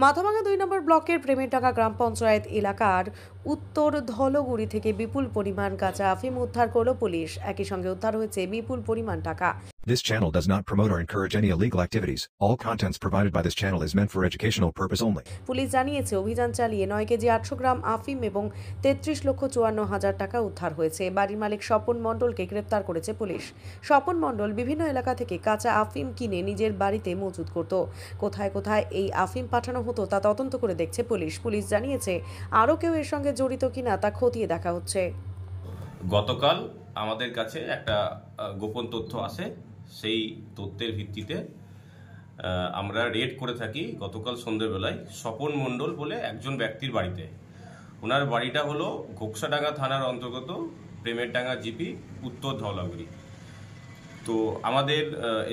মাথাভাঙা 2 নম্বর ব্লকের প্রেমেরডাঙ্গা গ্রাম পঞ্চায়েত এলাকার উত্তর ধলগুড়ি থেকে বিপুল পরিমাণ কাঁচা আফিম উদ্ধার করল পুলিশ। একই সঙ্গে উদ্ধার হয়েছে বিপুল পরিমাণ টাকা। This channel does not promote or encourage any illegal activities. All contents provided by this channel is meant for educational purpose only. Police জানিয়েছে অভিযান চালিয়ে 9 কেজি 800 গ্রাম আফিম এবং 33,54,000 টাকা উদ্ধার হয়েছে। বাড়ির মালিক স্বপন মণ্ডলকে গ্রেপ্তার করেছে পুলিশ। স্বপন মণ্ডল বিভিন্ন এলাকা থেকে কাঁচা আফিম কিনে নিজের বাড়িতে মজুত করত। কোথায় কোথায় এই আফিম পাঠানো হতো তা তদন্ত করে দেখছে পুলিশ। পুলিশ জানিয়েছে আরও কেউ এর সঙ্গে জড়িত কিনা তা খতিয়ে দেখা হচ্ছে। গতকাল আমাদের কাছে একটা গোপন তথ্য আসে, সেই তথ্যের ভিত্তিতে আমরা রেড করে থাকি গতকাল সন্ধ্যেবেলায় স্বপন মণ্ডল বলে একজন ব্যক্তির বাড়িতে। ওনার বাড়িটা হলো ঘোকসাডাঙ্গা থানার অন্তর্গত প্রেমেরডাঙ্গা জিপি উত্তর ধলাগুড়ি। তো আমাদের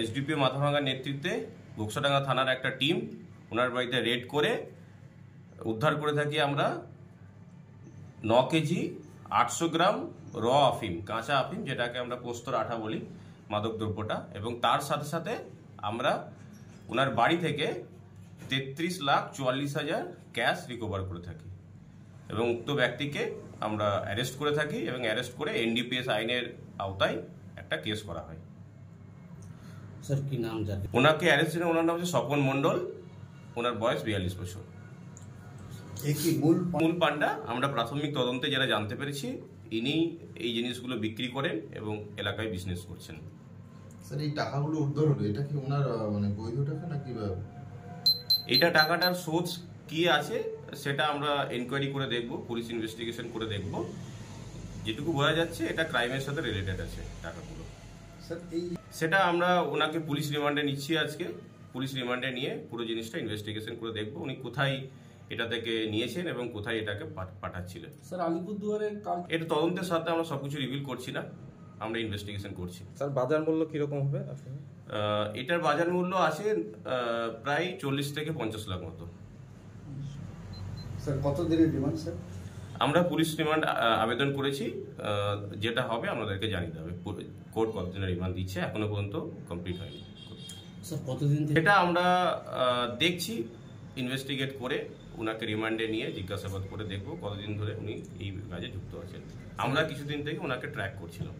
এসডিপিও মাথাভাঙার নেতৃত্বে ঘোকসাডাঙ্গা থানার একটা টিম ওনার বাড়িতে রেড করে উদ্ধার করে থাকি আমরা 9 কেজি 800 গ্রাম র আফিম, কাঁচা আফিম, যেটাকে আমরা পোস্তর আঠা বলি, মাদক দ্রব্যটা। এবং তার সাথে সাথে আমরা ওনার বাড়ি থেকে 33,44,000 ক্যাশ রিকভার করে থাকি এবং উক্ত ব্যক্তিকে আমরা অ্যারেস্ট করে থাকি এবং অ্যারেস্ট করে এনডিপিএস আইনের আওতায় একটা কেস করা হয়। স্যার কি নাম জানেন? ওনাকে অ্যারেস্ট করে, ওনার নাম হচ্ছে স্বপন মণ্ডল, ওনার বয়স 42 বছর। মূল পান্ডা আমরা প্রাথমিক তদন্তে যারা জানতে পেরেছি ইনি এই জিনিসগুলো বিক্রি করেন এবং এলাকায় বিজনেস করছেন। স্যার এই টাকাগুলো উদ্ধার হলো, এটা কি ওনার মানে বৈধ টাকা নাকি? এটা টাকাটার সোর্স কি আছে সেটা আমরা এনকোয়ারি করে দেখব, পুলিশ ইনভেস্টিগেশন করে দেখব। যেটুকু বোঝা যাচ্ছে এটা ক্রাইমের সাথে রিলেটেড আছে টাকাগুলো। স্যার এই সেটা আমরা ওনাকে পুলিশ রিমান্ডে নিচ্ছি আজকে। পুলিশ রিমান্ডে নিয়ে পুরো জিনিসটা ইনভেস্টিগেশন করে দেখব উনি কোথায় এটা থেকে নিয়েছেন এবং কোথায় এটাকে পাঠাচ্ছিলেন। স্যার আলিপুরদুয়ারে এটা তদন্তের সাথে আমরা সবকিছু রিভিল করছি না, আমরা ইনভেস্টিগেশন করছি। স্যার বাজার মূল্য কিরকম হবে? এটার বাজার মূল্য আছে প্রায় 40 থেকে 50 লাখ মতো। স্যার কত দিনের ডিমান্ড স্যার? আমরা পুলিশ রিমান্ড আবেদন করেছি, যেটা হবে আমাদেরকে জানিয়ে দেবে কোর্ট কতদিনের রিমান্ড দিচ্ছে, এখনো পর্যন্ত কমপ্লিট হয়নি। স্যার কতদিন? এটা আমরা দেখছি, ইনভেস্টিগেট করে ওনাকে রিমান্ডে নিয়ে জিজ্ঞাসাবাদ করে দেখবো কতদিন ধরে উনি এই কাজে যুক্ত আছেন। আমরা কিছুদিন থেকে ওনাকে ট্র্যাক করছিলাম।